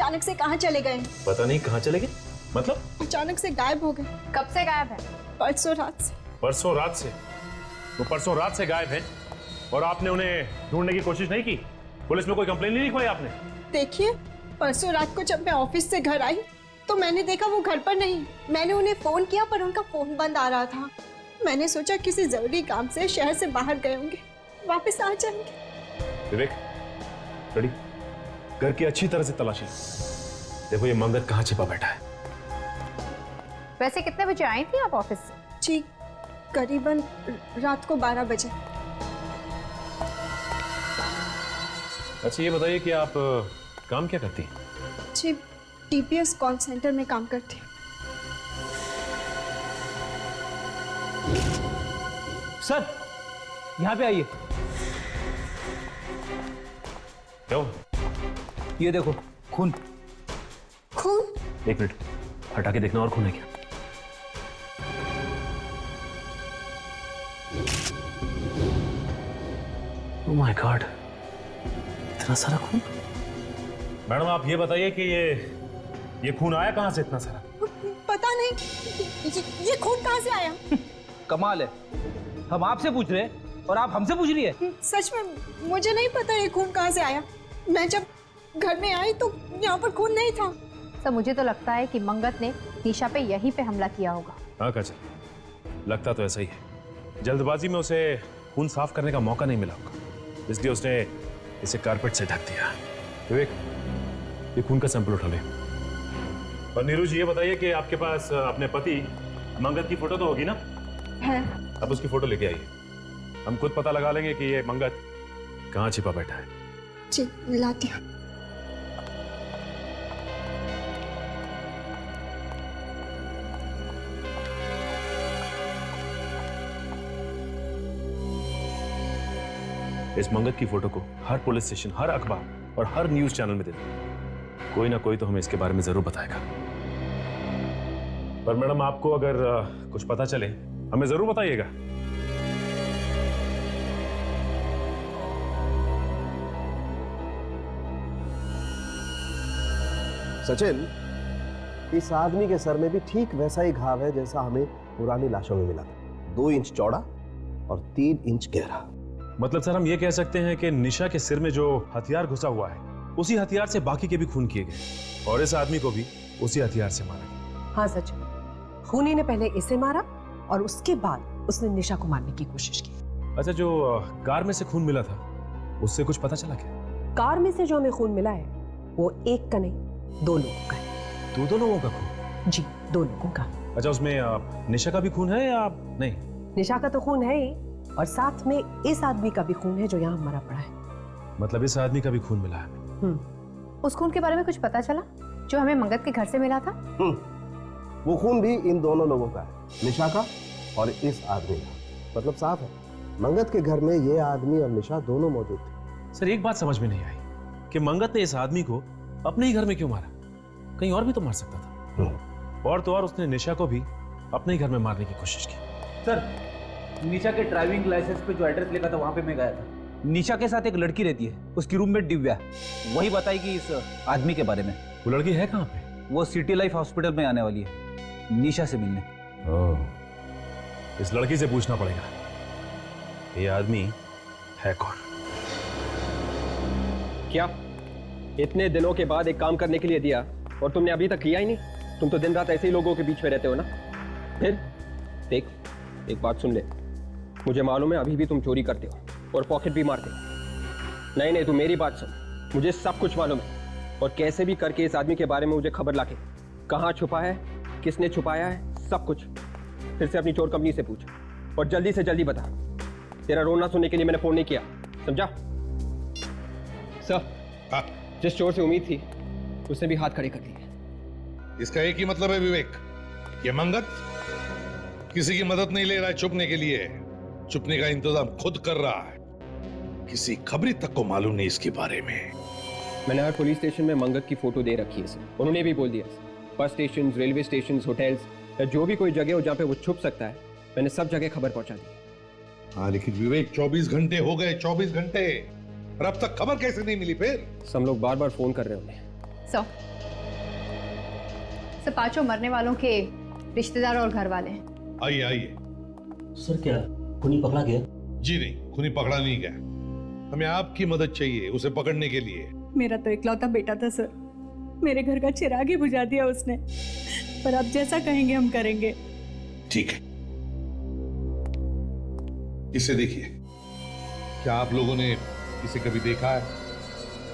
अचानक से कहाँ चले गए? पता नहीं कहाँ चले गए, मतलब अचानक से गायब हो गए। कब से गायब है? परसों रात से। परसों रात से? वो परसों रात से गायब है और आपने उन्हें ढूंढने की कोशिश नहीं की? पुलिस में कोई कंप्लेन नहीं लिखवाई आपने? देखिए, परसों रात को जब मैं ऑफिस से घर आई तो मैंने देखा वो घर पर नहीं। मैंने उन्हें फोन किया पर उनका फोन बंद आ रहा था। मैंने सोचा किसी जरूरी काम से शहर से बाहर गए होंगे, वापस आ जाएंगे। विवेक, रेडी? घर की अच्छी तरह से तलाशी। देखो ये मंगत कहाँ छिपा बैठा है। वैसे कितने बजे आई थी आप ऑफिस से? जी, करीबन रात को 12 बजे। अच्छा ये बताइए कि आप काम क्या करती हैं? जी, TPS कॉल सेंटर में काम करती हूँ। सर, यहाँ पे आइए। क्यों? ये देखो खून। खून? एक मिनट, हटा के देखना और खून है क्या? ओह माय गॉड, इतना सारा खून। मैडम आप ये बताइए कि ये खून आया कहाँ से इतना सारा? पता नहीं, ये खून कहाँ से आया? कमाल है, हम आपसे पूछ रहे हैं और आप हमसे पूछ रही है। सच में मुझे नहीं पता ये खून कहाँ से आया। मैं जब घर में आई तो यहाँ पर खून नहीं था। सर मुझे तो लगता है कि मंगत ने निशा पे यहीं पे हमला किया होगा। हाँ काजल, लगता तो ऐसा ही है। जल्दबाजी में उसे खून साफ करने का मौका नहीं मिला होगा, इसलिए उसने इसे कारपेट से ढक दिया। विवेक, ये खून का सैंपल उठा ले। और नीरू जी ये बताइए कि आपके पास अपने पति मंगत की फोटो तो होगी ना? है। अब उसकी फोटो लेके आइए, हम खुद पता लगा लेंगे कि ये मंगत कहाँ छिपा बैठा है। जी, लाती हूँ। इस मंगत की फोटो को हर पुलिस स्टेशन, हर अखबार और हर न्यूज चैनल में दे दो। कोई ना कोई तो हमें इसके बारे में जरूर बताएगा। पर मैडम आपको अगर कुछ पता चले हमें जरूर बताइएगा। सचिन, इस आदमी के सर में भी ठीक वैसा ही घाव है जैसा हमें पुरानी लाशों में मिला था। 2 इंच चौड़ा और 3 इंच गहरा। मतलब सर हम ये कह सकते हैं कि निशा के सिर में जो हथियार घुसा हुआ है उसी हथियार से बाकी के भी खून किए गए और इस आदमी को भी उसी हथियार से मारा गया। हाँ सच, खूनी ने पहले इसे मारा और उसके बाद उसने निशा को मारने की कोशिश की। अच्छा, जो कार में से खून मिला था उससे कुछ पता चला क्या? कार में से जो हमें खून मिला है वो एक का नहीं 2 लोगों का है। 2 लोगों का खून? जी, 2 लोगों का। अच्छा, उसमें निशा का भी खून है या नहीं? निशा का तो खून है ही और साथ में इस आदमी का भी खून है जो यहाँ मरा पड़ा है। मतलब इस आदमी का भी खून मिला है? उस खून के बारे में कुछ पता चला जो हमें मंगत के घर से मिला था? वो खून भी इन दोनों लोगों का है, निशा का और इस आदमी का। मतलब साफ है, मंगत के घर में ये आदमी और निशा दोनों मौजूद थे। सर एक बात समझ में नहीं आई कि मंगत ने इस आदमी को अपने ही घर में क्यों मारा? कहीं और भी तो मार सकता था। और तो और उसने निशा को भी अपने ही घर में मारने की कोशिश की। सर, निशा के ड्राइविंग लाइसेंस पे जो एड्रेस लिखा था वहां पे मैं गया था। निशा के साथ एक लड़की रहती है, उसकी रूममेट दिव्या, वही बताएगी इस आदमी के बारे में। वो लड़की है कहाँ पे? वो सिटी लाइफ हॉस्पिटल में आने वाली है निशा से मिलने। इस लड़की से पूछना पड़ेगा ये आदमी है कौन। क्या इतने दिनों के बाद एक काम करने के लिए दिया और तुमने अभी तक किया ही नहीं? तुम तो दिन रात ऐसे ही लोगों के बीच में रहते हो ना। फिर देख, एक बात सुन ले, मुझे मालूम है अभी भी तुम चोरी करते हो और पॉकेट भी मारते हो। नहीं, तू मेरी बात सुन, मुझे सब कुछ मालूम है और कैसे भी करके इस आदमी के बारे में मुझे खबर लाके, कहाँ छुपा है, किसने छुपाया है, सब कुछ फिर से अपनी चोर कंपनी से पूछ और जल्दी से जल्दी बता। तेरा रोना सुनने के लिए मैंने फोन नहीं किया, समझा? सर, जिस चोर से उम्मीद थी उसने भी हाथ खड़े कर दिए। इसका एक ही मतलब है विवेक, ये मंगत किसी की मदद नहीं ले रहा है छुपने के लिए, छुपने का इंतजाम खुद कर रहा है। किसी खबरी तक को मालूम नहीं इसके बारे में। मैंने हर पुलिस स्टेशन में मंगत की फोटो दे रखी है सर। उन्होंने भी बोल दिया, bus station, railway station, hotels या जो भी कोई जगह हो जहाँ पे वो छुप सकता है, मैंने सब जगह खबर पहुंचा दी। हाँ लेकिन विवेक 24 घंटे हो गए, 24 घंटे, और अब तक खबर कैसे नहीं मिली? फिर सब लोग बार बार फोन कर रहे होंगे। सर सब पांचों मरने वालों के रिश्तेदार और घर वाले हैं। आइए आइए। सर क्या खूनी पकड़ा गया? जी नहीं, खूनी पकड़ा नहीं गया। हमें आपकी मदद चाहिए उसे पकड़ने के लिए। मेरा तो इकलौता बेटा था सर, मेरे घर का चिराग ही बुझा दिया उसने। पर आप जैसा कहेंगे हम करेंगे। ठीक है, इसे देखिए। क्या आप लोगों ने इसे कभी देखा है?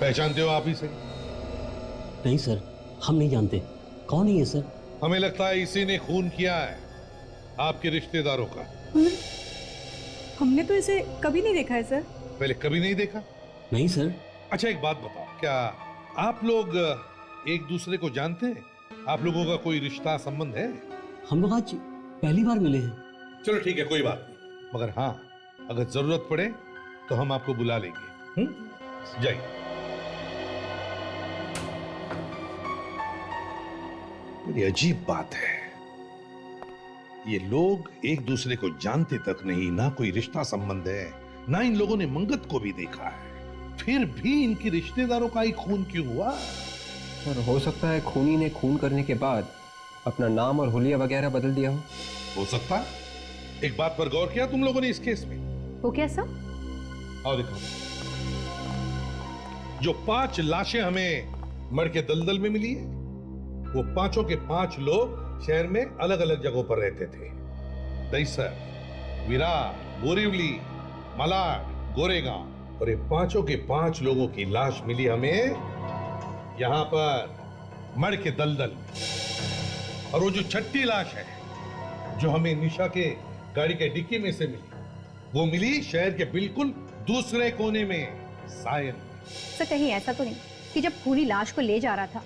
पहचानते हो आप इसे? नहीं सर, हम नहीं जानते। कौन है ये सर? हमें लगता है इसी ने खून किया है आपके रिश्तेदारों का। हमने तो इसे कभी नहीं देखा है सर। पहले कभी नहीं देखा? नहीं सर। अच्छा एक बात बताओ, क्या आप लोग एक दूसरे को जानते हैं? आप लोगों का कोई रिश्ता संबंध है? हम लोग आज पहली बार मिले हैं। चलो ठीक है, कोई बात नहीं। मगर हाँ, अगर जरूरत पड़े तो हम आपको बुला लेंगे। जाइए। बड़ी अजीब बात है, ये लोग एक दूसरे को जानते तक नहीं, ना कोई रिश्ता संबंध है, ना इन लोगों ने मंगत को भी देखा है, फिर भी इनके रिश्तेदारों का ही खून क्यों हुआ? सर हो सकता है खूनी ने खून करने के बाद अपना नाम और हुलिया वगैरह बदल दिया हो सकता है। एक बात पर गौर किया तुम लोगों ने इस केस में? वो क्या सर? आओ देखो, जो 5 लाशें हमें मर के दलदल में मिली है, वो पांचों के 5 लोग शहर में अलग अलग जगहों पर रहते थे। दहीसर, विरार, बोरीवली, मलाड, गोरेगांव, और ये पांचों के 5 लोगों की लाश मिली हमें यहां पर मर के दलदल में। और वो जो 6ठी लाश है जो हमें निशा के गाड़ी के डिक्की में से मिली, वो मिली शहर के बिल्कुल दूसरे कोने में, सायन। सर कहीं ऐसा तो नहीं कि जब खूनी लाश को ले जा रहा था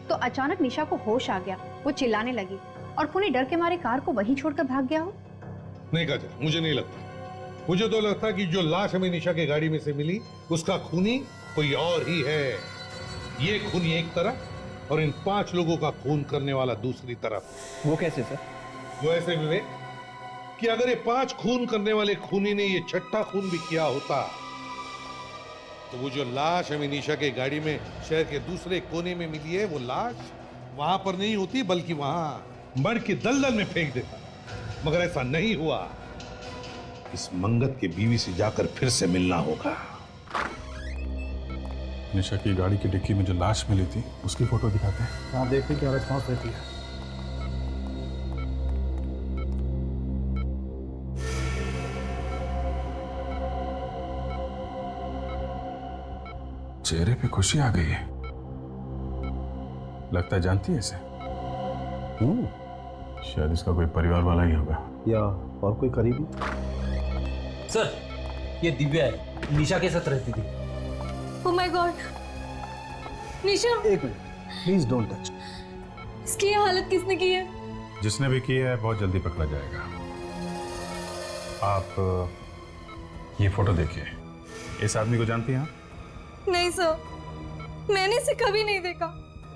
तो अचानक निशा को होश आ गया, वो चिल्लाने लगी और खूनी डर के मारे कार को वहीं छोड़कर भाग गया हो? नहीं काजल, मुझे नहीं लगता। मुझे तो लगता कि जो लाश हमें निशा के गाड़ी में से मिली उसका खूनी कोई और ही है। ये खूनी एक तरफ और इन 5 लोगों का खून करने वाला दूसरी तरफ। वो कैसे सर? वो ऐसे विवेक कि अगर ये 5 खून करने वाले खूनी ने ये 6ठा खून भी किया होता तो वो जो लाश हमें निशा के गाड़ी में शहर के दूसरे कोने में मिली है, वो लाश वहां पर नहीं होती बल्कि वहां मर के दलदल में फेंक देता। मगर ऐसा नहीं हुआ। इस मंगत के बीवी से जाकर फिर से मिलना होगा। निशा की गाड़ी की डिक्की में जो लाश मिली थी उसकी फोटो दिखाते हैं। आप देखते क्या रिस्पॉन्स रहती है। चेहरे पे खुशी आ गई है, लगता है जानती है इसे। शायद इसका कोई परिवार वाला ही होगा या और कोई करीबी। सर ये दिव्या है, निशा के साथ रहती थी। ओह माय गॉड, निशा! एक मिनट प्लीज डोंट टच। इसकी ये हालत किसने की है? जिसने भी किया है बहुत जल्दी पकड़ा जाएगा। आप ये फोटो देखिए, इस आदमी को जानती हैं आप? नहीं सर, मैंने इसे कभी नहीं देखा।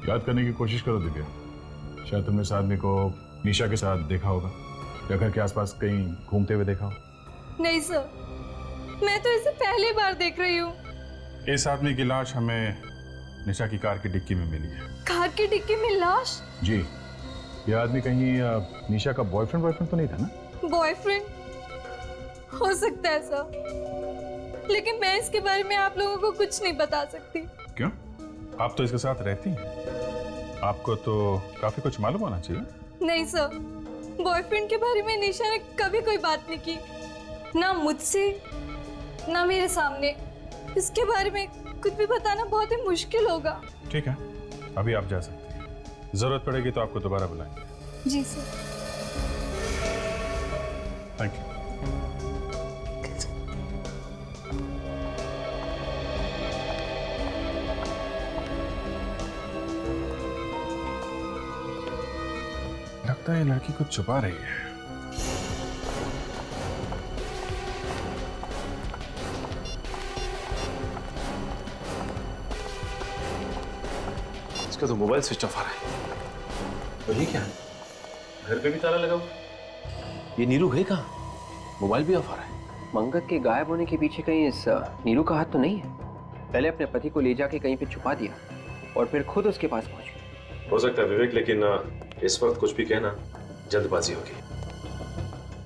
याद करने की कोशिश करो दिव्या, शायद तुमने इस आदमी को निशा के साथ देखा होगा या घर के आसपास कहीं घूमते हुए देखा हो। नहीं सर, मैं तो इसे पहली बार देख रही हूँ। इस आदमी की लाश हमें निशा की कार की डिक्की में मिली है। कार की डिक्की में लाश? जी, यह आदमी कहीं निशा का बॉयफ्रेंड तो नहीं था ना? बॉयफ्रेंड हो सकता है सर, लेकिन मैं इसके बारे में आप लोगों को कुछ नहीं बता सकती। क्यों? आप तो इसके साथ रहती हैं, आपको तो काफी कुछ मालूम होना चाहिए। नहीं सर, बॉयफ्रेंड के बारे में निशा ने कभी कोई बात नहीं की, ना मुझसे ना मेरे सामने। इसके बारे में कुछ भी बताना बहुत ही मुश्किल होगा। ठीक है, अभी आप जा सकते हैं, जरूरत पड़ेगी तो आपको दोबारा बुलाएंगे। जी सर। Thank you. लगता है ये लड़की कुछ छुपा रही है। इसका तो मोबाइल स्विच ऑफ आ रहा है। और ये क्या है? घर पे भी ताला लगा हुआ। ये नीरू गई कहाँ? मोबाइल भी ऑफ आ रहा है। मंगत के गायब होने के पीछे कहीं इस नीरू का हाथ तो नहीं है? पहले अपने पति को ले जाके कहीं पे छुपा दिया और फिर खुद उसके पास पहुंची। हो सकता है विवेक, लेकिन इस वक्त कुछ भी कहना जल्दबाजी होगी।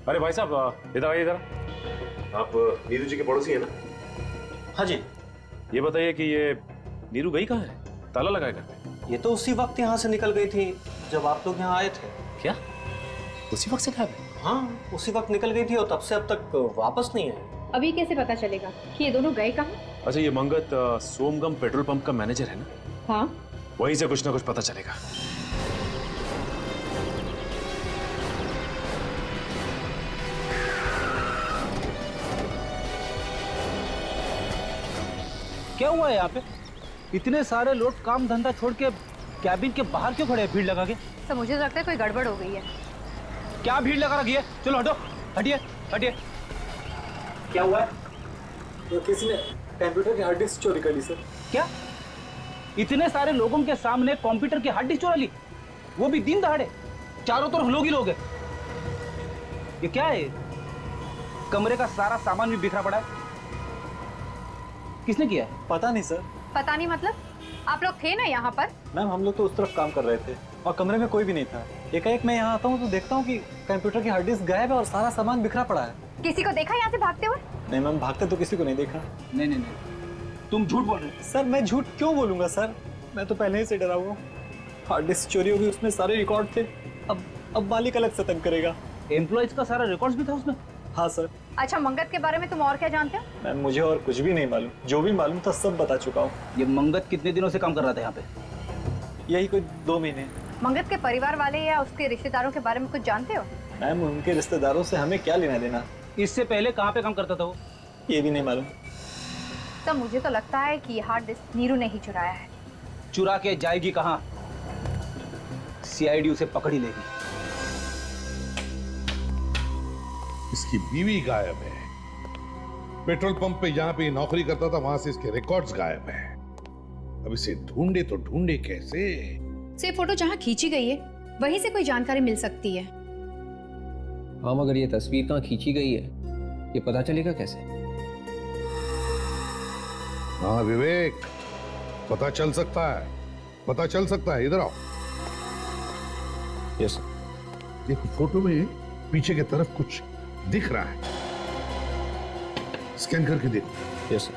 अरे भाई साहब इधर आइए जरा। आप नीरू जी के पड़ोसी हैं ना? हाँ जी। ये बताइए कि ये नीरू गई कहाँ है? ताला लगाए घर पे? ये तो उसी वक्त यहाँ से निकल गई थी जब आप लोग यहाँ आए थे। क्या उसी वक्त से गायब है? हाँ, उसी वक्त निकल गई थी और तब से अब तक वापस नहीं है। अभी कैसे पता चलेगा कि ये दोनों गए कहाँ? अच्छा, ये मंगत सोमगम पेट्रोल पंप का मैनेजर है ना? हाँ। वहीं से कुछ ना कुछ पता चलेगा। क्या हुआ है यहाँ पे? इतने सारे लोग काम धंधा छोड़ के कैबिन के बाहर क्यों खड़े हैं भीड़ लगा के? तो मुझे तो लगता है कोई गड़बड़ हो गई है। क्या भीड़ लगा रखी है? चलो हटो, हटिए हटिए। क्या हुआ है? तो किसी ने कंप्यूटर की हार्ड डिस्क चोरी कर ली सर। क्या? इतने सारे लोगों के सामने कंप्यूटर की हार्ड डिस्क चुरा ली, वो भी दिन दहाड़े? चारों तरफ लोग ही लोग हैं। ये क्या है? कमरे का सारा सामान भी बिखरा पड़ा है। किसने किया है? पता नहीं सर। पता नहीं मतलब? आप लोग थे ना यहाँ पर? मैम हम लोग तो उस तरफ काम कर रहे थे और कमरे में कोई भी नहीं था। एकाएक मैं यहाँ आता हूँ तो देखता हूँ कि कंप्यूटर की हार्ड डिस्क गायब है और सारा सामान बिखरा पड़ा है। किसी को देखा यहाँ से भागते हुए? नहीं मैम, भागते तो किसी को नहीं देखा। नहीं, तुम झूठ बोल रहे हो। सर मैं झूठ क्यों बोलूंगा सर, मैं तो पहले ही से डरा हुआ हूँ। हार्ड डिस्क चोरी हो गई, उसमें सारे रिकॉर्ड थे। अब मालिक अलग से तंग करेगा। एम्प्लॉइज का सारा रिकॉर्ड्स भी था उसमें? हाँ सर। अच्छा, मंगत के बारे में तुम और क्या जानते हो? मैम मुझे और कुछ भी नहीं मालूम, जो भी मालूम था सब बता चुका हूँ। ये मंगत कितने दिनों से काम कर रहा था यहाँ पे? यही कोई 2 महीने। मंगत के परिवार वाले या उसके रिश्तेदारों के बारे में कुछ जानते हो? मैम उनके रिश्तेदारों से हमें क्या लेना देना। इससे पहले कहाँ पे काम करता था वो? ये भी नहीं मालूम। तो मुझे तो लगता है कि ये हार्ड डिस्क नीरू ने ही चुराया है। चुरा के जाएगी कहाँ? सीआईडी उसे पकड़ ही लेगी। इसकी बीवी गायब है। पेट्रोल पंप पे जहां पे ये नौकरी करता था वहां से इसके रिकॉर्ड्स गायब है। अब इसे ढूंढे तो ढूंढे कैसे? से फोटो जहाँ खींची गई है वहीं से कोई जानकारी मिल सकती है। हाँ, मगर ये तस्वीर कहाँ खींची गई है ये पता चलेगा कैसे? हाँ विवेक, पता चल सकता है, पता चल सकता है। इधर आओ। Yes sir. देखो फोटो में पीछे की तरफ कुछ दिख रहा है, स्कैन करके देखो। Yes sir.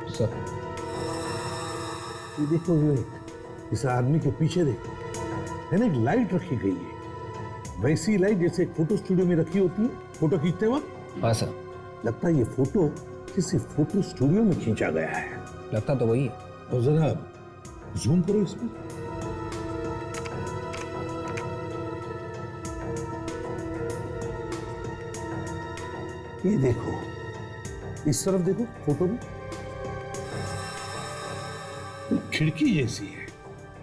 सर ये देखो विवेक, इस आदमी के पीछे देखो, है ना एक लाइट रखी गई है, वैसी लाइट जैसे एक फोटो स्टूडियो में रखी होती है फोटो खींचते वक्त। हाँ सर। लगता है ये फोटो किसी फोटो स्टूडियो में खींचा गया है। लगता तो वही है। और जरा जूम करो इसमें। ये देखो, इस तरफ देखो फोटो में खिड़की जैसी है।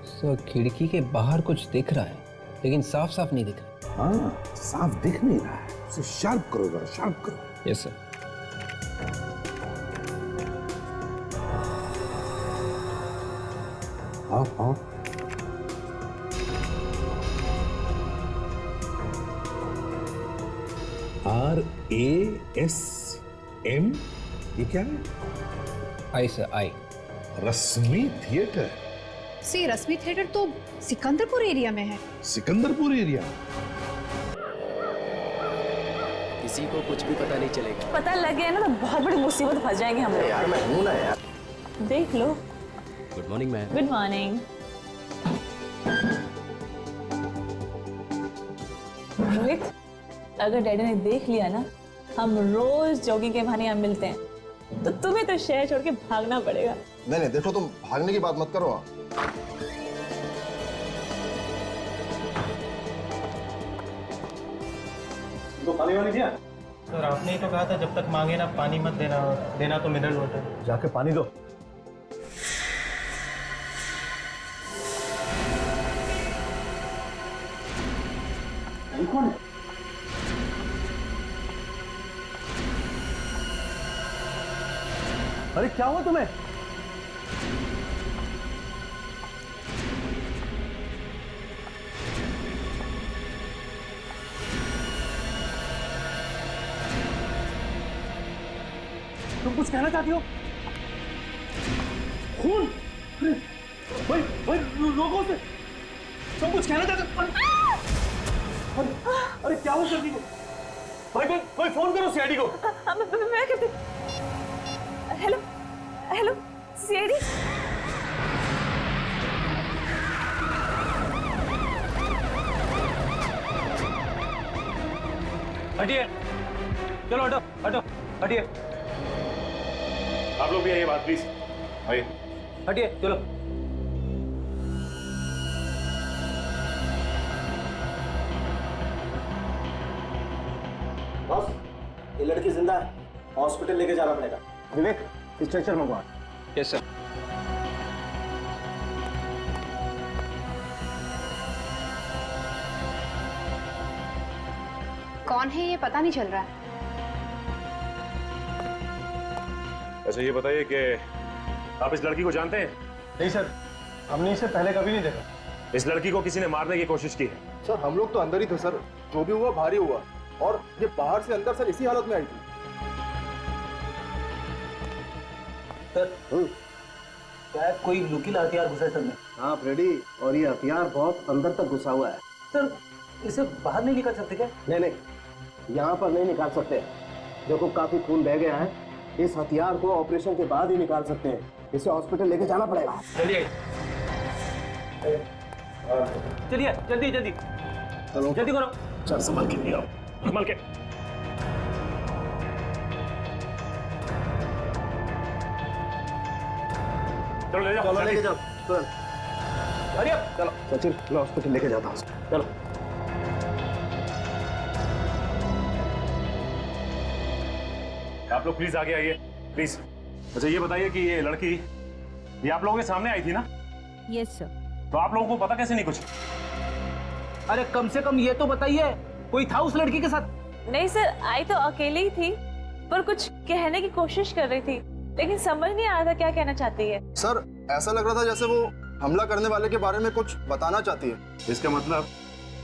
सर खिड़की के बाहर कुछ दिख रहा है लेकिन साफ साफ नहीं दिख रहा। हाँ, साफ दिख नहीं रहा है, उसे शार्प करो जरा, शार्प करो। Yes sir. हाँ हाँ, RASM, ये क्या है? आई सर, आई। रश्मि थिएटर। सी रश्मि थिएटर तो सिकंदरपुर एरिया में है। सिकंदरपुर एरिया? किसी को कुछ भी पता नहीं चलेगा। पता लग गया ना तो बहुत बड़ी मुसीबत फंस जाएंगे हम लोग। यार मैं हूं ना यार। देख लो। Good morning ma'am. Good morning. Rohit, अगर डैडी ने देख लिया ना हम रोज जॉगिंग के बहाने यहाँ मिलते हैं तो तुम्हें तो शहर छोड़ के भागना पड़ेगा। नहीं देखो, तुम भागने की बात मत करो। तो पानी वानी दिया? सर आपने ही तो कहा था जब तक मांगे ना पानी मत देना, देना तो मिनरल वाटर। जाके पानी दो। ये कौन है? अरे क्या हुआ तुम्हें? कहना चाहती हो? खून? भाई भाई लोगों से तुम कुछ कहना चाहते हो? अरे क्या हो सर्दी को? भाई फोन करो सीआईडी को। मैं कहती। Hello hello CID. हटिए, चलो हटो हटो हटिए। आप लोग भी आइए बात प्लीज, आइए। हटिए चलो। बॉस, ये लड़की जिंदा है, हॉस्पिटल लेके जाना पड़ेगा। विवेक, स्ट्रेचर मंगवा। Yes sir. कौन है ये पता नहीं चल रहा है। अच्छा ये बताइए कि आप इस लड़की को जानते हैं? नहीं सर, हमने इसे पहले कभी नहीं देखा। इस लड़की को किसी ने मारने की कोशिश की है। सर हम लोग तो अंदर ही थे सर, जो भी हुआ भारी हुआ, और ये बाहर से अंदर सर इसी हालत में आई थी। सर शायद कोई नुकीला हथियार घुसा है सर में। हाँ फ्रेडी, और ये हथियार बहुत अंदर तक घुसा हुआ है। सर इसे बाहर नहीं निकाल सकते क्या? नहीं नहीं, यहाँ पर नहीं निकाल सकते। देखो काफी खून बह गया है, इस हथियार को ऑपरेशन के बाद ही निकाल सकते हैं। इसे हॉस्पिटल लेके जाना पड़ेगा। चलिए चलिए, जल्दी जल्दी चलो जल्दी करो। चल संभाल के ले आओ, संभाल के। चलो ले जाओ, चलो लेके जाओ तुरंत। अरे चलो सचिन, मैं हॉस्पिटल लेके जाता हूँ। चलो आप लोग प्लीज आगे आइए, प्लीज। अच्छा ये बताइए कि ये लड़की ये आप लोगों के सामने आई थी ना? Yes sir. तो आप लोगों को पता कैसे नहीं कुछ? अरे कम से कम ये तो बताइए, कोई था उस लड़की के साथ? नहीं सर, आई तो अकेले ही थी, पर कुछ कहने की कोशिश कर रही थी, लेकिन समझ नहीं आ रहा था क्या कहना चाहती है। सर ऐसा लग रहा था जैसे वो हमला करने वाले के बारे में कुछ बताना चाहती है। इसका मतलब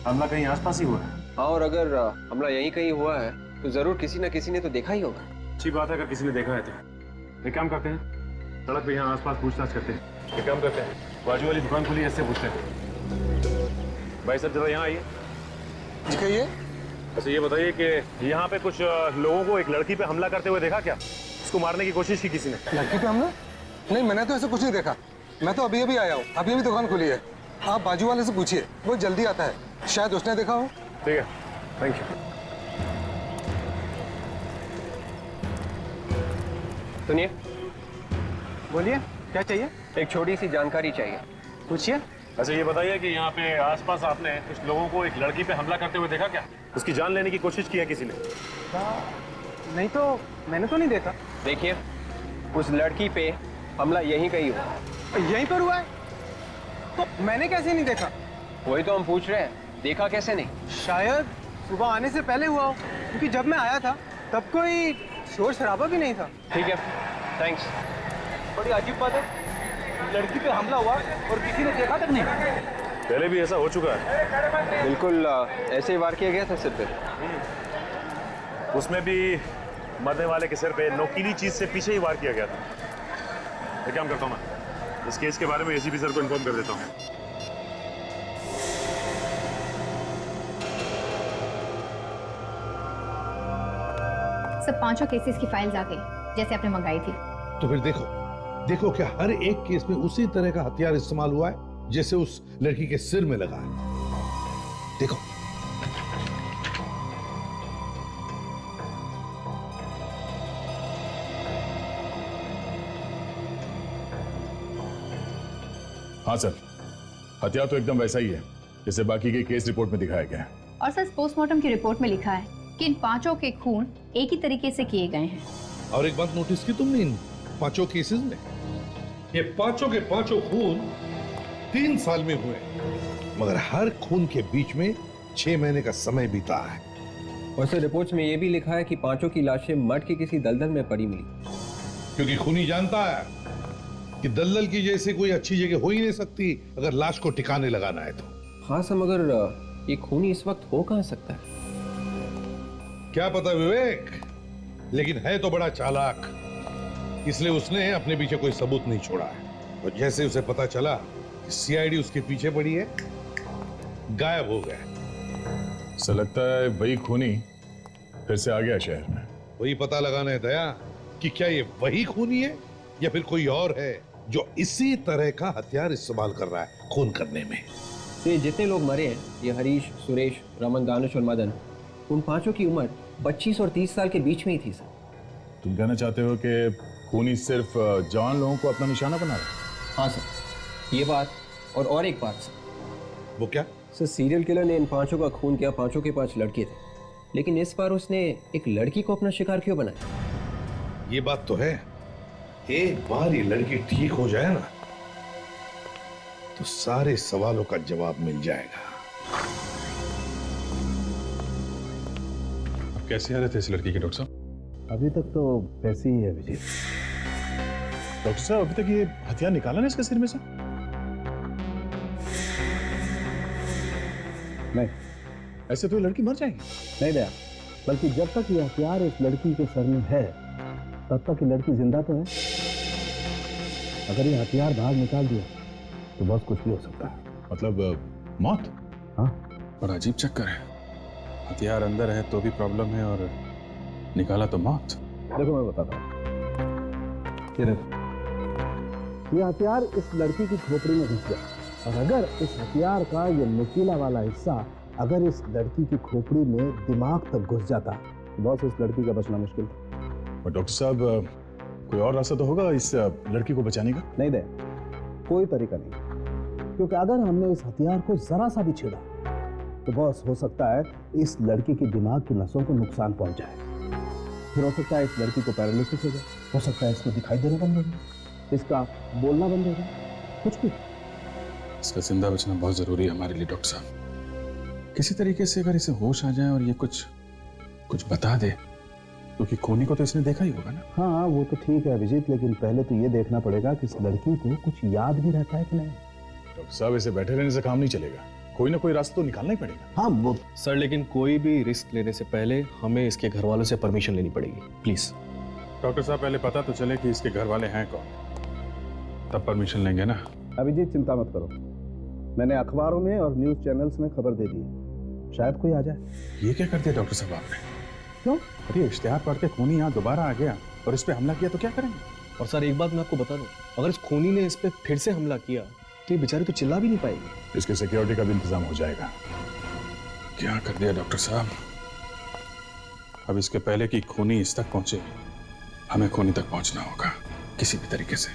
हमला कहीं आसपास ही हुआ है। हाँ, और अगर हमला यहीं कहीं हुआ है तो जरूर किसी न किसी ने तो देखा ही होगा। अच्छी बात है अगर किसी ने देखा है तो। एक काम करते हैं, सड़क पे यहाँ आसपास पूछताछ करते हैं। एक काम करते हैं, बाजू वाली दुकान खुली है, इससे पूछते हैं। भाई साहब जरा यहाँ आइए। कहिए। अच्छा ये बताइए कि यहाँ पे कुछ लोगों को एक लड़की पे हमला करते हुए देखा क्या? उसको मारने की कोशिश की किसी ने? लड़की पे हमला? नहीं, मैंने तो ऐसा कुछ नहीं देखा। मैं तो अभी अभी आया हूँ, अभी अभी दुकान खुली है। आप बाजू वाले से पूछिए, वो जल्दी आता है, शायद उसने देखा हो। ठीक है, थैंक यू। सुनिए। बोलिए, क्या चाहिए? एक छोटी सी जानकारी चाहिए। पूछिए। अच्छा ये बताइए कि यहाँ पे आसपास आपने कुछ लोगों को एक लड़की पे हमला करते हुए देखा क्या? उसकी जान लेने की कोशिश की है किसी ने? नहीं तो मैंने तो नहीं देखा। देखिए, उस लड़की पे हमला यहीं कहीं हुआ। यहीं पर हुआ है? तो मैंने कैसे नहीं देखा? वही तो हम पूछ रहे हैं, देखा कैसे नहीं? शायद सुबह आने से पहले हुआ हो, क्योंकि जब मैं आया था तब कोई शोर शराबा भी नहीं था। ठीक है, थैंक्स। बड़ी अजीब बात है, लड़की पे हमला हुआ और किसी ने देखा तक नहीं। पहले भी ऐसा हो चुका है। बिल्कुल ऐसे ही वार किया गया था सिर पे। उसमें भी मरने वाले के सिर पे नोकीली चीज से पीछे ही वार किया गया था। एक काम करता हूँ, मैं इस केस के बारे में एसीपी सर को इन्फॉर्म कर देता हूँ। सब 5 केसेस की फाइल्स आ गई जैसे आपने मंगाई थी। तो फिर देखो देखो क्या हर एक केस में उसी तरह का हथियार इस्तेमाल हुआ है जैसे उस लड़की के सिर में लगा है। देखो हाँ सर, हथियार तो एकदम वैसा ही है जैसे बाकी के केस रिपोर्ट में दिखाया गया है। और सर पोस्टमार्टम की रिपोर्ट में लिखा है कि इन 5 के खून एक ही तरीके से किए गए हैं। और एक बात नोटिस की तुमने इन 5 केसेस में? ये 5 के 5 खून 3 साल में हुए, मगर हर खून के बीच में 6 महीने का समय बीता है। और सर रिपोर्ट्स में ये भी लिखा है कि 5 की लाशें मठ के किसी दलदल में पड़ी मिली। क्योंकि खूनी जानता है कि दलदल की जैसे कोई अच्छी जगह हो ही नहीं सकती अगर लाश को ठिकाने लगाना है तो। हाँ सर, मगर ये खूनी इस वक्त हो कहाँ सकता है? क्या पता विवेक, लेकिन है तो बड़ा चालाक। इसलिए उसने अपने पीछे कोई सबूत नहीं छोड़ा है। और जैसे उसे पता चला कि सीआईडी उसके पीछे पड़ी है, गायब हो गया। ऐसा लगता है वही खूनी फिर से आ गया शहर में। वही पता लगाना है दया कि क्या ये वही खूनी है या फिर कोई और है जो इसी तरह का हथियार इस्तेमाल कर रहा है खून करने में। तो ये जितने लोग मरे हैं, ये हरीश, सुरेश, रमन, दानिश और मदन, उन पांचों की उम्र 25 और 30 साल के बीच में ही थी सर। तुम कहना चाहते हो कि खूनी सिर्फ जवान लोगों को अपना निशाना बना रहा है? हाँ सर, ये बात और एक बात सर। वो क्या? सर, सीरियल किलर ने इन पांचों का खून किया, पांचों के 5 लड़के थे, लेकिन इस बार उसने एक लड़की को अपना शिकार क्यों बनाया? ये बात तो है, एक बार ये लड़की ठीक हो जाए ना तो सारे सवालों का जवाब मिल जाएगा। अब कैसे आ रहे थे इस लड़की के डॉक्टर साहब? अभी तक तो वैसे ही है विजय। डॉक्टर साहब अभी तक ये हथियार निकाला ना इसके सिर में से? नहीं, ऐसे तो ये लड़की मर जाएगी। नहीं दया, बल्कि जब तक ये हथियार इस लड़की के सर में है तब तक ये लड़की जिंदा तो है। अगर ये हथियार बाहर निकाल दिया तो बहुत कुछ भी हो सकता है। मतलब मौत? हाँ। बड़ा अजीब चक्कर है, हथियार अंदर है तो भी प्रॉब्लम है और निकाला तो मौत। देखो मैं बताता हूँ, ये हथियार इस लड़की की खोपड़ी में घुस गया, और अगर इस हथियार का ये नुकीला वाला हिस्सा अगर इस लड़की की खोपड़ी में दिमाग तक घुस जाता तो बहुत इस लड़की का बचना मुश्किल था। और डॉक्टर साहब कोई और रास्ता तो होगा इस लड़की को बचाने का? नहीं दे, कोई तरीका नहीं, क्योंकि अगर हमने इस हथियार को जरा सा भी छेड़ा तो बॉस हो सकता है इस लड़की के दिमाग की नसों को नुकसान पहुंच जाए। फिर हो सकता है इस लड़की को पैरालिसिस हो जाए, हो सकता है इसको दिखाई देना बंद हो जाए, इसका बोलना बंद हो जाए, कुछ भी। इसका जिंदा बचना बहुत जरूरी है हमारे लिए डॉक्टर साहब। किसी तरीके से अगर इसे होश आ जाए और ये कुछ बता दे, क्योंकि खूनी को तो इसने देखा ही होगा ना। हाँ वो तो ठीक है अभिजीत, लेकिन पहले तो ये देखना पड़ेगा कि इस लड़की को कुछ याद भी रहता है कि नहीं। डॉक्टर साहब इसे बैठे रहने से काम नहीं चलेगा, कोई ना कोई रास्ता तो निकालना ही पड़ेगा। हाँ वो सर, लेकिन कोई भी रिस्क लेने से पहले हमें इसके घर वालों से परमिशन लेनी पड़ेगी, प्लीज। डॉक्टर साहब पहले पता तो चले कि इसके घर वाले हैं कौन, तब परमिशन लेंगे ना। अभिजीत चिंता मत करो, मैंने अखबारों में और न्यूज चैनल्स में खबर दे दी है, शायद कोई आ जाए। ये क्या कर दिया डॉक्टर साहब आपने? क्यों? अरे इश्तिहार पढ़ के खूनी यहाँ दोबारा आ गया और इस पे हमला किया तो क्या करेंगे? और सर एक बात मैं आपको बता दूं, अगर इस खूनी ने इस पे फिर से हमला किया तो ये बेचारी तो चिल्ला भी नहीं पाएगी। इसके सिक्योरिटी का भी इंतजाम हो जाएगा। क्या कर दिया डॉक्टर साहब, अब इसके पहले कि खूनी इस तक पहुंचे हमें खूनी तक पहुंचना होगा किसी भी तरीके से।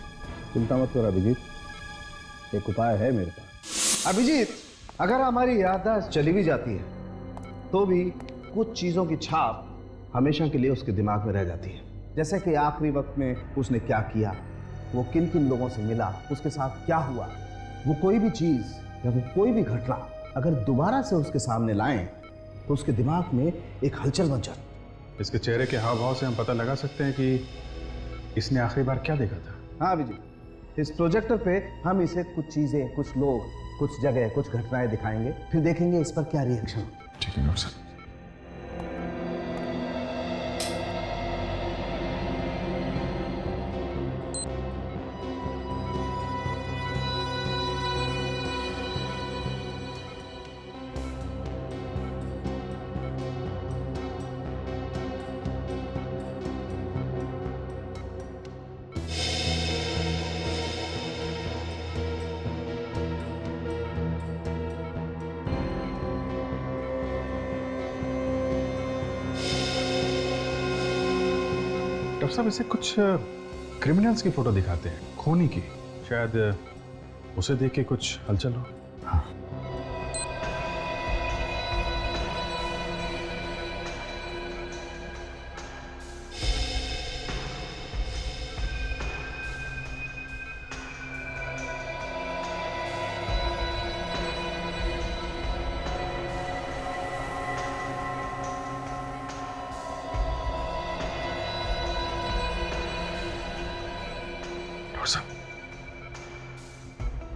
चिंता मत करो अभिजीत, एक उपाय है मेरे पास। अभिजीत, अगर हमारी याददाश्त चली भी जाती है तो भी कुछ चीजों की छाप हमेशा के लिए उसके दिमाग में रह जाती है, जैसे कि आखिरी वक्त में उसने क्या किया, वो किन किन लोगों से मिला, उसके साथ क्या हुआ। वो कोई भी चीज या वो कोई भी घटना अगर दोबारा से उसके सामने लाएं तो उसके दिमाग में एक हलचल मच जाती। इसके चेहरे के हाव भाव से हम पता लगा सकते हैं कि इसने आखिरी बार क्या देखा था। हाँ अभिजीत, इस प्रोजेक्टर पे हम इसे कुछ चीजें, कुछ लोग, कुछ जगह, कुछ घटनाएं दिखाएंगे, फिर देखेंगे इस पर क्या रिएक्शन। ठीक है डॉक्टर साहब। डॉक्टर साहब इसे कुछ क्रिमिनल्स की फोटो दिखाते हैं, खूनी की, शायद उसे देख के कुछ हलचल हो। हाँ।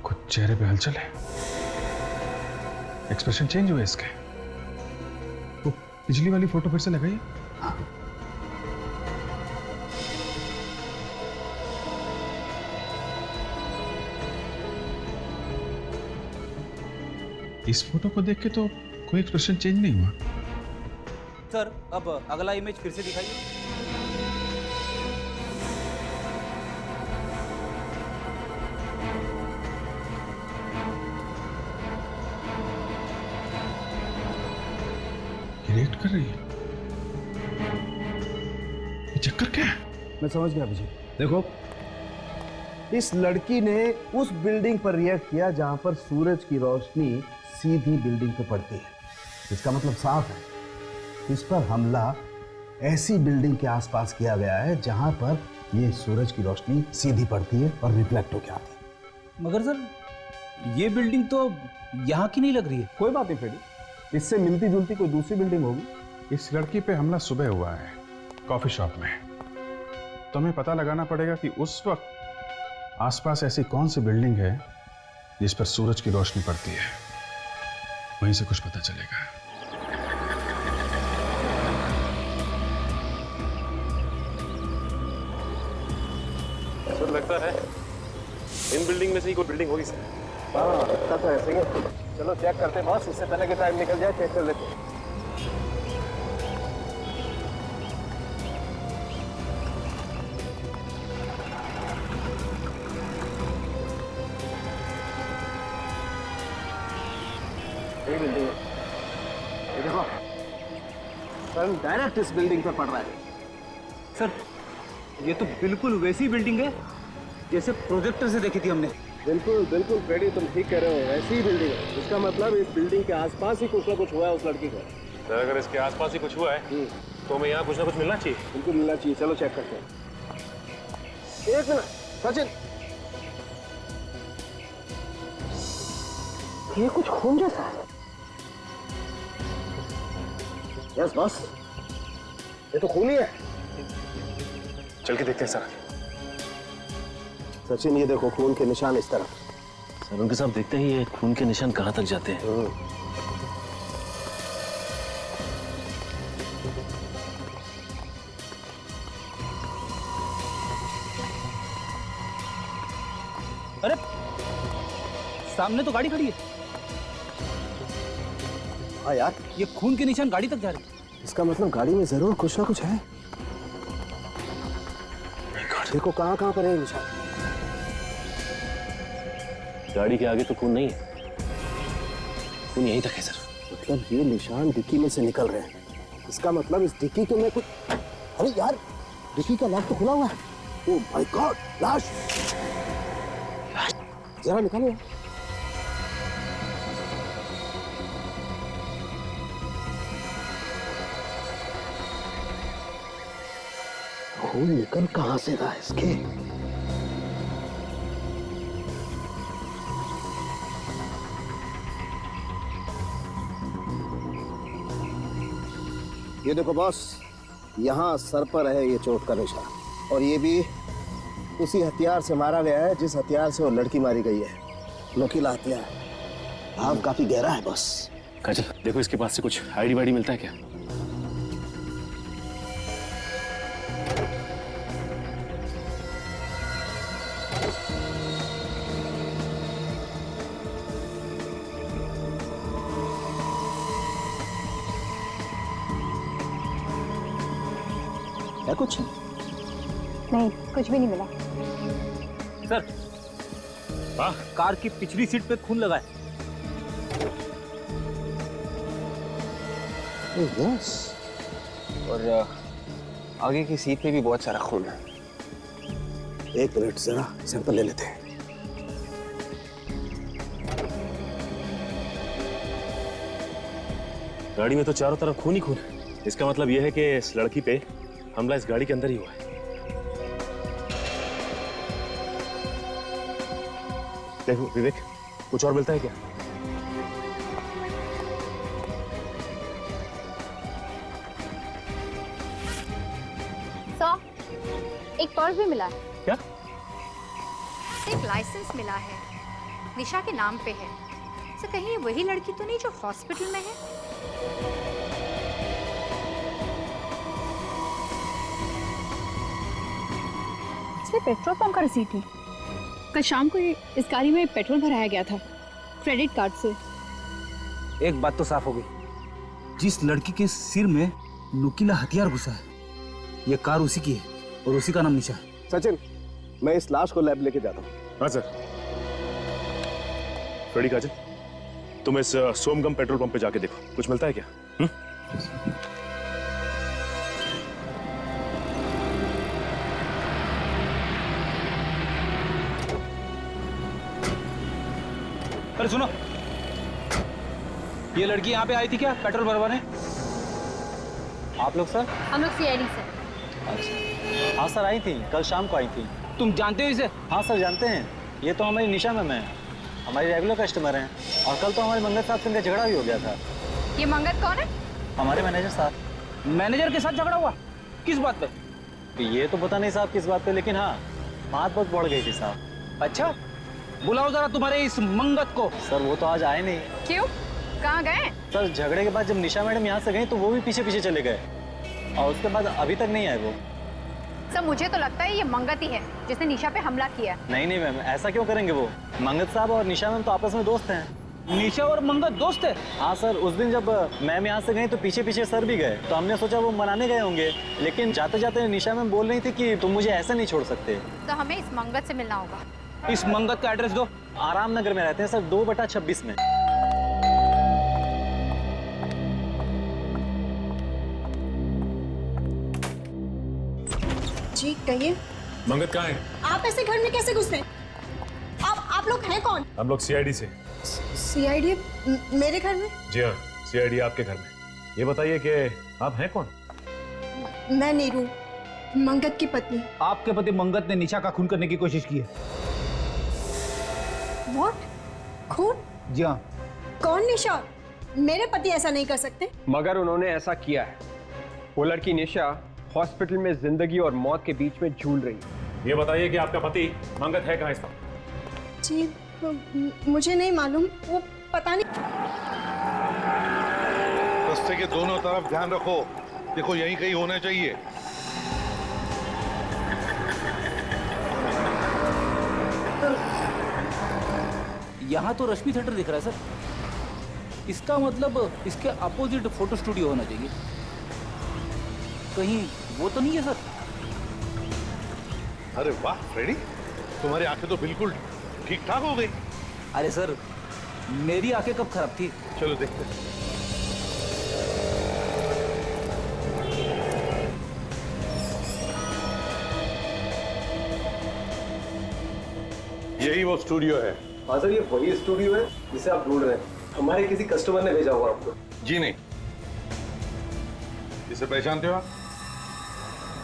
कुछ चेहरे पे हलचल है, एक्सप्रेशन चेंज हुए इसके। वो पिछली वाली फोटो फिर से लगाइए। इस फोटो को देख के तो कोई एक्सप्रेशन चेंज नहीं हुआ। सर अब अगला इमेज फिर से दिखाइए। रिएक्ट कर रही है, ये चक्कर क्या है? मैं समझ गया अभिजीत। देखो, इस लड़की ने उस बिल्डिंग पर रिएक्ट किया जहां पर सूरज की रोशनी सीधी बिल्डिंग पे पड़ती है। इसका मतलब साफ है, इस पर हमला ऐसी बिल्डिंग के आसपास किया गया है जहां पर ये सूरज की रोशनी सीधी पड़ती है और रिफ्लेक्ट होकर आती है। मगर सर ये बिल्डिंग तो यहाँ की नहीं लग रही है। कोई बात नहीं फ्रेडी, इससे मिलती जुलती कोई दूसरी बिल्डिंग होगी। इस लड़की पे हमला सुबह हुआ है कॉफी शॉप में, तो हमें पता लगाना पड़ेगा कि उस वक्त आसपास ऐसी कौन सी बिल्डिंग है जिस पर सूरज की रोशनी पड़ती है। वहीं से कुछ पता चलेगा। सर लगता है इन बिल्डिंग में से ही कोई बिल्डिंग होगी सर। हाँ, लगता तो ऐसे ही है। चलो चेक करते हैं बॉस, इससे पहले कि टाइम निकल जाए, चेक कर लेते हैं। यही बिल्डिंग है, ये देखो, सन डायरेक्ट इस बिल्डिंग पर पड़ रहा है। सर ये तो बिल्कुल वैसी बिल्डिंग है जैसे प्रोजेक्टर से देखी थी हमने। बिल्कुल बिल्कुल फ्रेडी, तुम ठीक कह रहे हो, ऐसी ही बिल्डिंग है। इसका मतलब इस बिल्डिंग के आसपास ही कुछ ना कुछ हुआ है उस लड़की को। सर अगर इसके आसपास ही कुछ हुआ है तो हमें यहाँ कुछ ना कुछ मिलना चाहिए। बिल्कुल मिलना चाहिए, चलो चेक करते हैं। एक मिनट सचिन, ये कुछ खून जैसा है। यस बॉस, ये तो खून ही है। चल के देखते हैं सर। सचिन ये देखो खून के निशान इस तरफ। सर उनके साथ देखते ही ये खून के निशान कहाँ तक जाते हैं। अरे सामने तो गाड़ी खड़ी है। हाँ यार, ये खून के निशान गाड़ी तक जा रहे हैं। इसका मतलब गाड़ी में जरूर कुछ ना कुछ है। देखो कहाँ पर है निशान। गाड़ी के आगे तो खून नहीं है, खून यहीं तक है सर। मतलब ये निशान डिक्की में से निकल रहे हैं। इसका मतलब इस डिक्की के में कुछ, अरे यार डिक्की का लॉक तो खुला हुआ है। ओह माय गॉड, लाश जरा निकालो। खून निकल कहां से रहा है इसके? ये देखो बॉस, यहाँ सर पर है ये चोट का निशान, और ये भी उसी हथियार से मारा गया है जिस हथियार से वो लड़की मारी गई है। नुकीला हथियार, घाव काफी गहरा है बॉस। काजल देखो इसके पास से कुछ आईडी वाईडी मिलता है क्या? है कुछ? नहीं, कुछ भी नहीं मिला। सर कार की पिछली सीट पे खून लगा है। यस, और आगे की सीट पे भी बहुत सारा खून है। एक मिनट जरा सैंपल ले लेते हैं। गाड़ी में तो चारों तरफ खून ही खून है। इसका मतलब यह है कि इस लड़की पे हमला इस गाड़ी के अंदर ही हुआ है। देखो विवेक, कुछ और मिलता है क्या? एक पर्स भी मिला है। क्या? एक लाइसेंस मिला है, निशा के नाम पे है। तो कहीं ये वही लड़की तो नहीं जो हॉस्पिटल में है? इसमें पेट्रोल पंप का रसीद है। कल शाम को इस गाड़ी में पेट्रोल भराया गया था क्रेडिट कार्ड से। एक बात तो साफ हो गई, जिस लड़की के सिर में नुकीला हथियार घुसा है, ये कार उसी की है और उसी का नाम निशा है। सचिन, मैं इस लाश को लैब लेके जाता हूँ। हाँ सर। फ्रेडी काजल, तुम इस सोमगम पेट्रोल पंप पे जाके देखो, कुछ मिलता है क्या? अरे सुनो, ये लड़की यहाँ पे आई थी क्या पेट्रोल भरवाने? आप लोग सर? हम लोग सीआईडी से। अच्छा, हाँ सर आई थी, कल शाम को आई थी। तुम जानते हो इसे? हाँ सर जानते हैं, ये तो हमारी निशा मैम है, हमारी रेगुलर कस्टमर हैं। और कल तो हमारे मंगत साहब से इनका झगड़ा भी हो गया था। ये मंगत कौन है? हमारे मैनेजर साहब। मैनेजर के साथ झगड़ा हुआ? किस बात पे? ये तो पता नहीं साहब किस बात पे, लेकिन हाँ बात बहुत बढ़ गई थी साहब। अच्छा, बुलाओ जरा तुम्हारे इस मंगत को। सर वो तो आज आए नहीं। क्यों, कहाँ गए? सर झगड़े के बाद जब निशा मैडम यहाँ से गई तो वो भी पीछे पीछे चले गए, और उसके बाद अभी तक नहीं आए वो। सर मुझे तो लगता है ये मंगत ही है जिसने निशा पे हमला किया। नहीं मैम, ऐसा क्यों करेंगे वो? मंगत साहब और निशा मैम तो आपस में दोस्त हैं। निशा और मंगत दोस्त है? हाँ सर, उस दिन जब मैम यहाँ से गई तो पीछे पीछे सर भी गए, तो हमने सोचा वो मनाने गए होंगे, लेकिन जाते जाते निशा मैम बोल रही थी कि तुम मुझे ऐसे नहीं छोड़ सकते। तो हमें इस मंगत से मिलना होगा। इस मंगत का एड्रेस दो। आराम नगर में रहते हैं सर, 2/26 में। जी कहिए। मंगत कहाँ है? आप ऐसे घर में कैसे घुसते? आप लोग हैं कौन? हम लोग सीआईडी से। सीआईडी मेरे घर में? जी हाँ, सीआईडी आपके घर में। ये बताइए कि आप हैं कौन? मैं नीरू, मंगत की पत्नी। आपके पति मंगत ने निशा का खून करने की कोशिश की है। What? खून? जी हाँ। कौन निशा? मेरे पति ऐसा नहीं कर सकते। मगर उन्होंने ऐसा किया है। वो लड़की निशा हॉस्पिटल में जिंदगी और मौत के बीच में झूल रही है। ये बताइए कि आपका पति मंगत है कहाँ इस वक्त? जी मुझे नहीं मालूम, वो पता नहीं। रास्ते के दोनों तरफ ध्यान रखो, देखो यहीं कहीं होना चाहिए। यहाँ तो रश्मि थिएटर दिख रहा है सर, इसका मतलब इसके अपोजिट फोटो स्टूडियो होना चाहिए। कहीं वो तो नहीं है सर? अरे वाह फ्रेडी, तुम्हारी आंखें तो बिल्कुल ठीक ठाक हो गई। अरे सर, मेरी आंखें कब खराब थी? चलो देखते हैं। यही वो स्टूडियो है। हाँ सर, ये वही स्टूडियो है जिसे आप ढूंढ रहे हैं। हमारे किसी कस्टमर ने भेजा हुआ आपको। जी नहीं। इसे पहचानते हो आप?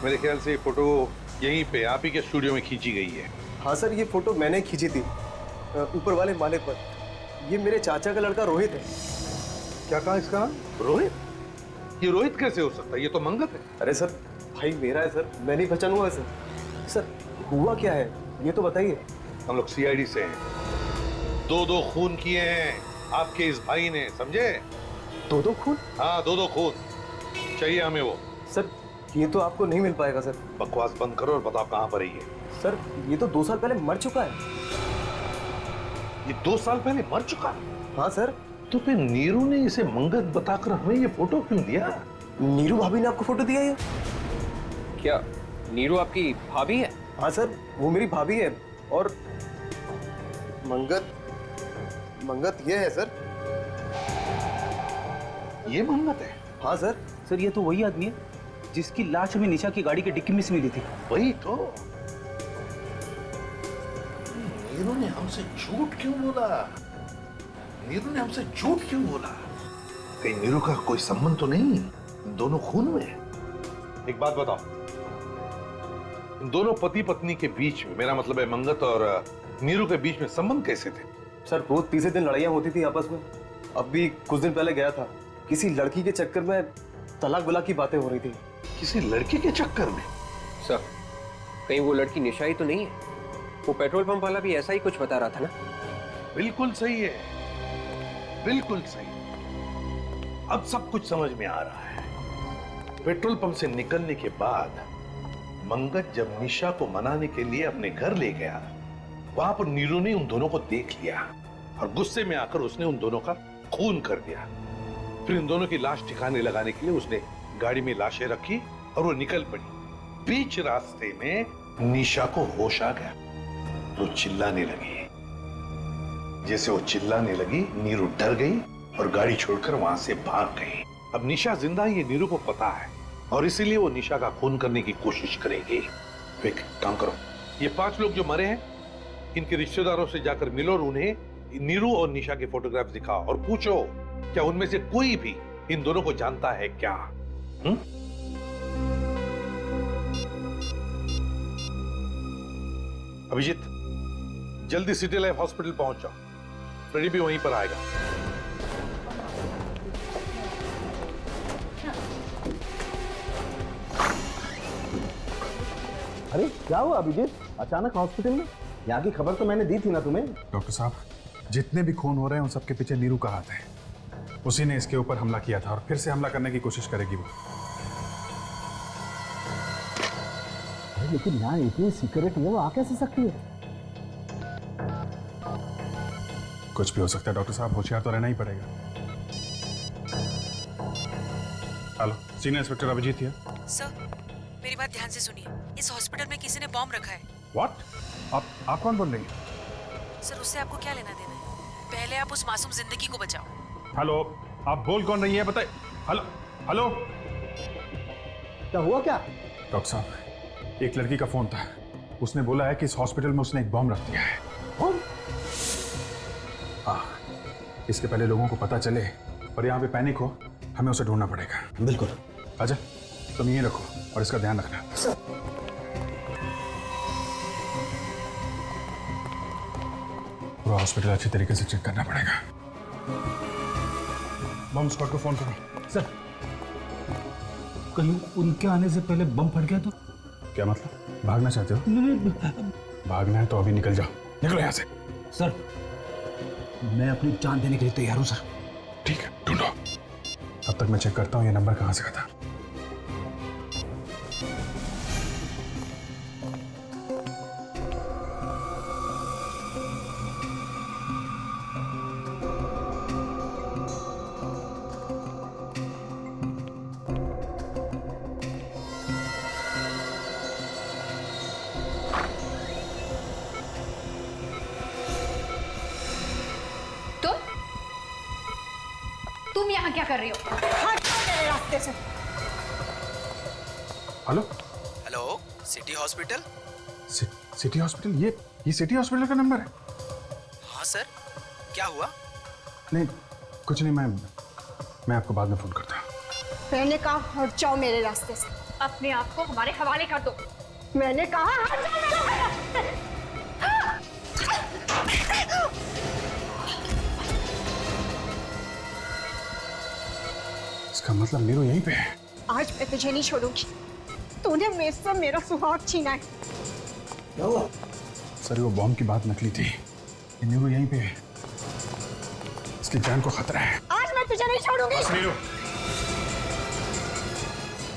मेरे ख्याल से ये फोटो यहीं पे आप ही के स्टूडियो में खींची गई है। हाँ सर, ये फोटो मैंने खींची थी ऊपर वाले माले पर। ये मेरे चाचा का लड़का रोहित है। क्या कहा इसका नाम? रोहित? ये रोहित कैसे हो सकता है? ये तो मंगत है। अरे सर, भाई मेरा है सर, मैं नहीं पहचानूंगा सर। सर हुआ क्या है ये तो बताइए। हम लोग सीआईडी से हैं। 2 खून किए हैं आपके इस भाई ने, समझे? 2 खून? हाँ 2 खून चाहिए हमें वो। सर ये तो आपको नहीं मिल पाएगा सर। बकवास बंद करो और बताओ कहाँ पर है ये। सर ये तो 2 साल पहले मर चुका है। ये 2 साल पहले मर चुका? हाँ सर। तो फिर नीरू ने इसे मंगत बताकर हमें ये फोटो क्यों दिया? नीरू भाभी ने आपको फोटो दिया ये? क्या नीरू आपकी भाभी है? हाँ सर, वो मेरी भाभी है। और मंगत ये है सर। ये मंगत है? हाँ सर। सर ये तो वही आदमी है जिसकी लाश हमें निशा की गाड़ी के डिक्की में से मिली थी। वही तो। नीरू ने हमसे झूठ क्यों बोला? नीरू ने हमसे झूठ क्यों बोला? कहीं नीरू का कोई संबंध तो नहीं इन दोनों खून में? एक बात बताओ, इन दोनों पति पत्नी के बीच में, मेरा मतलब है मंगत और नीरू के बीच में संबंध कैसे थे? सर रोज तीसरे दिन लड़ाइयाँ होती थी आपस में। अब भी कुछ दिन पहले गया था, किसी लड़की के चक्कर में तलाक वलाक की बातें हो रही थी। किसी लड़की के चक्कर में? सर कहीं वो लड़की निशा ही तो नहीं है? वो पेट्रोल पंप वाला भी ऐसा ही कुछ बता रहा था ना? बिल्कुल सही है, बिल्कुल सही। अब सब कुछ समझ में आ रहा है। पेट्रोल पंप से निकलने के बाद मंगत जब निशा को मनाने के लिए अपने घर ले गया, वहां पर नीरू ने उन दोनों को देख लिया और गुस्से में आकर उसने उन दोनों का खून कर दिया। फिर इन दोनों की लाश ठिकाने लगाने के लिए उसने गाड़ी में लाशें रखी और वो निकल पड़ी। बीच रास्ते में निशा को होश आ गया, वो चिल्लाने लगी। जैसे वो चिल्लाने लगी, नीरू डर गई और गाड़ी छोड़कर वहां से भाग गई। अब निशा जिंदा है ये नीरू को पता है और इसीलिए वो निशा का खून करने की कोशिश करेगी। एक काम करो, ये 5 लोग जो मरे हैं इनके रिश्तेदारों से जाकर मिलो और उन्हें नीरू और निशा के फोटोग्राफ दिखाओ और पूछो क्या उनमें से कोई भी इन दोनों को जानता है क्या? अभिजीत, जल्दी सिटी लाइफ हॉस्पिटल पहुंच जाओ, फ्रेडी भी वहीं पर आएगा। अरे क्या हुआ अभिजीत, अचानक हॉस्पिटल में? यहाँ की खबर तो मैंने दी थी ना तुम्हें। डॉक्टर साहब, जितने भी खून हो रहे हैं उन सबके पीछे नीरू का हाथ है। उसी ने इसके ऊपर हमला किया था और फिर से हमला करने की कोशिश करेगी वो। अरे लेकिन यहाँ इतनी सिक्योरिटी है, वो आ कैसे सकती है? कुछ भी हो सकता है डॉक्टर साहब, होशियार तो रहना ही पड़ेगा। हेलो, सीनियर इंस्पेक्टर अभिजीत है। सर, मेरी बात ध्यान से सुनिए। इस हॉस्पिटल में किसी ने बॉम्ब रखा है। व्हाट? आप कौन बोल रही हैं? सर, उससे आपको क्या लेना देना है? पहले आप उस मासूम जिंदगी को बचाओ। हेलो, आप बोल कौन रही है बताइए। हेलो हेलो, क्या हुआ क्या? डॉक्टर साहब, एक लड़की का फोन था, उसने बोला है कि इस हॉस्पिटल में उसने एक बॉम्ब रख दिया है। हाँ, इसके पहले लोगों को पता चले और यहाँ पे पैनिक हो, हमें उसे ढूंढना पड़ेगा। बिल्कुल। अजय, तुम यहीं रखो और इसका ध्यान रखना। पूरा हॉस्पिटल अच्छी तरीके से चेक करना पड़ेगा। बम स्क्वाड को फोन करो। सर, कहीं उनके आने से पहले बम फट गया तो? क्या मतलब? भागना चाहते हो? भागना है तो अभी निकल जाओ, निकलो यहाँ से। सर, मैं अपनी जान देने के लिए तैयार हूँ सर। ठीक है, ढूंढो। तब तक मैं चेक करता हूँ ये नंबर कहाँ से आता। तुम यहाँ क्या कर रही हो? हट मेरे रास्ते से। Hello hello, city hospital? City hospital? ये सिटी हॉस्पिटल का नंबर है? हाँ सर, क्या हुआ? नहीं, कुछ नहीं, मैं आपको बाद में फोन करता हूँ। मैंने कहा हट जाओ मेरे रास्ते से। अपने आप को हमारे हवाले कर दो। मैंने कहा हट जाओ मेरे रास्ते से। इसका मतलब नीरू यहीं पे है। आज मैं तुझे नहीं छोड़ूंगी। तूने मेरे से मेरा सुहाग छीना है। क्या हुआ? सर, वो बॉम्ब की बात नकली थी। ये नीरू यहीं पे है, इसकी जान को खतरा है। आज मैं तुझे नहीं छोड़ूंगी। बस नीरू,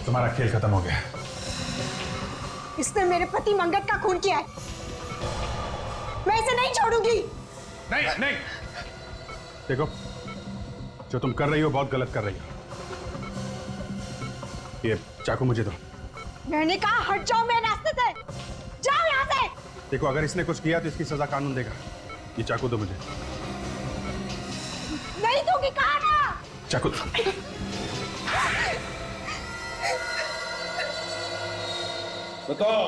तुम्हारा खेल खत्म हो गया। इसने मेरे पति मंगत का खून किया है। मैं इसे नहीं छोड़ूंगी। नहीं नहीं, देखो, जो तुम कर रही हो बहुत गलत कर रही हो। ये चाकू मुझे दो। मैंने कहा हट जाओ मेरे रास्ते से। जाओ यहाँ से। देखो, अगर इसने कुछ किया तो इसकी सजा कानून देगा। ये चाकू दो मुझे। नहीं दूंगी, कहा ना। चाकू दो। बताओ,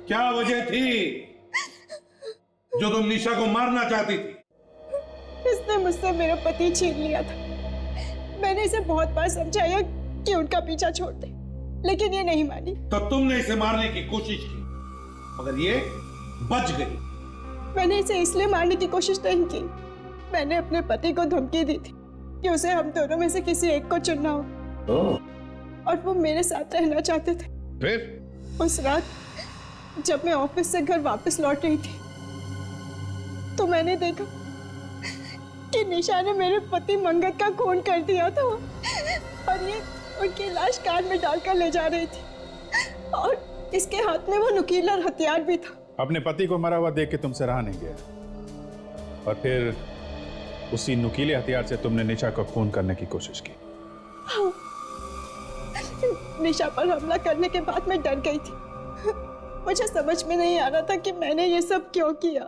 क्या वजह थी जो तुम निशा को मारना चाहती थी? इसने मुझसे मेरा पति छीन लिया था। मैंने इसे बहुत बार समझाया कि उनका पीछा छोड़ दे, लेकिन ये नहीं मानी। तब तुमने इसे मारने की कोशिश की, मगर ये बच गई। मैंने इसे इसलिए मारने की कोशिश नहीं की। मैंने अपने पति को धमकी दी थी कि उसे हम दोनों में से किसी एक को चुनना हो, और वो मेरे साथ रहना चाहते थे। फिर उस रात जब मैं ऑफिस से घर वापस लौट रही थी तो मैंने देखा कि निशा ने मेरे पति मंगत का खून कर दिया था और ये उनकी लाश कार में डालकर ले जा रही थी और इसके हाथ में वो नुकीला हथियार भी था। अपने पति को मरा हुआ देख के तुमसे रहा नहीं गया और फिर उसी नुकीले हथियार से तुमने निशा को खून करने की कोशिश की। हाँ। निशा पर हमला करने के बाद मैं डर गई थी। मुझे समझ में नहीं आ रहा था कि मैंने ये सब क्यों किया।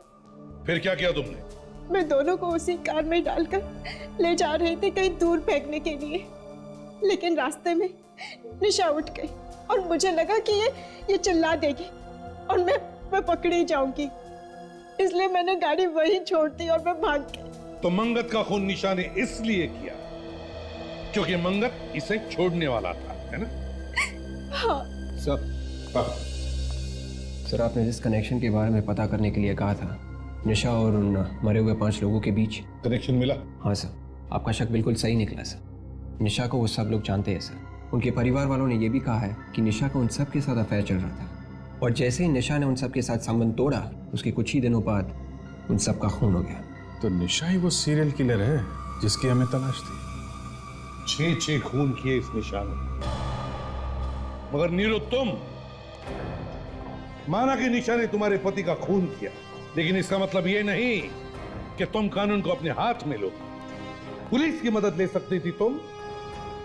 फिर क्या किया तुमने? मैं दोनों को उसी कार में डालकर ले जा रही थी कहीं दूर फेंकने के लिए, लेकिन रास्ते में निशा उठ गई और मुझे लगा कि ये चिल्ला देगी और मैं पकड़ी जाऊंगी, इसलिए मैंने गाड़ी वहीं छोड़ दी और मैं भाग गई। तो मंगत का खून निशा ने इसलिए किया क्योंकि मंगत इसे छोड़ने वाला था, है ना? हाँ। सर आपने जिस कनेक्शन के बारे में पता करने के लिए कहा था, निशा और उन मरे हुए 5 लोगों के बीच कनेक्शन मिला? हाँ सर, आपका शक बिल्कुल सही निकला सर। निशा को वो सब लोग जानते हैं सर। उनके परिवार वालों ने यह भी कहा है कि निशा को उन सब के साथ अफेयर चल रहा था, और जैसे ही निशा ने उन सब के साथ संबंध तोड़ा, उसके कुछ ही दिनों बाद उन सब का खून हो गया। तो निशा ही वो सीरियल किलर है जिसकी हमें तलाश थी। 6 खून किए इस निशा ने। मगर नीरू, तुम माना कि निशा ने तुम्हारे पति का खून किया, लेकिन इसका मतलब यह नहीं कि तुम कानून को अपने हाथ में लो। पुलिस की मदद ले सकती थी तुम,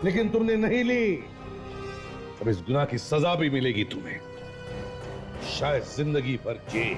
लेकिन तुमने नहीं ली। अब इस गुनाह की सजा भी मिलेगी तुम्हें, शायद जिंदगी भर जेल।